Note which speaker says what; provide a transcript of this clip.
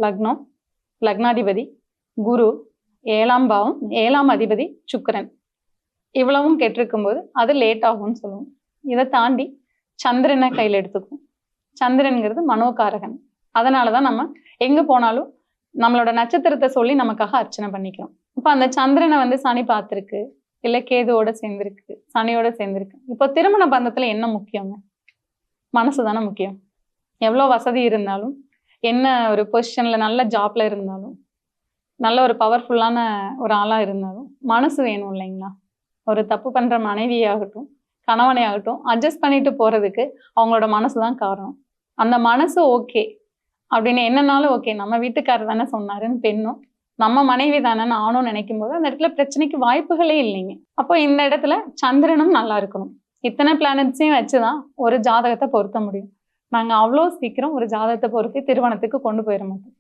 Speaker 1: லக்னம், லக்னாதிபதி குரு, 7ஆம் பாவம், 7ஆம் அதிபதி சுக்கிரன். இவ்வளவும் கெட்டிருக்கும்போது அது லேட் ஆகும்னு சொல்லுவோம். இதை தாண்டி சந்திரனை கையில் எடுத்துக்கும். சந்திரன்கிறது மனோகாரகன். அதனாலதான் நம்ம எங்க போனாலும் நம்மளோட நட்சத்திரத்தை சொல்லி நமக்காக அர்ச்சனை பண்ணிக்கிறோம். இப்ப அந்த சந்திரனை வந்து சனி பார்த்திருக்கு, இல்ல கேதுவோட சேர்ந்திருக்கு, சனியோட சேர்ந்திருக்கு. இப்போ திருமண பந்தத்துல என்ன முக்கியங்க? மனசுதானே முக்கியம். எவ்வளவு வசதி இருந்தாலும், என்ன ஒரு பொசிஷன்ல நல்ல ஜாப்ல இருந்தாலும், நல்ல ஒரு பவர்ஃபுல்லான ஒரு ஆளா இருந்தாலும் மனசு வேணும் இல்லைங்களா? ஒரு தப்பு பண்ற மனைவியாகட்டும், கணவனை ஆகட்டும், அட்ஜஸ்ட் பண்ணிட்டு போறதுக்கு அவங்களோட மனசுதான் காரணம். அந்த மனசு ஓகே அப்படின்னு என்னன்னாலும் ஓகே, நம்ம வீட்டுக்காரர் தானே சொன்னாருன்னு பெண்ணும், நம்ம மனைவி தானேன்னு ஆணும் நினைக்கும் போது அந்த இடத்துல பிரச்சனைக்கு வாய்ப்புகளே இல்லைங்க. அப்போ இந்த இடத்துல சந்திரனும் நல்லா இருக்கணும். இத்தனை பிளானட்ஸையும் வச்சுதான் ஒரு ஜாதகத்தை பொருத்த முடியும். நாங்க அவ்வளோ சீக்கிரம் ஒரு ஜாதகத்தை பொருத்தி திருமணத்துக்கு கொண்டு போயிட மாட்டோம்.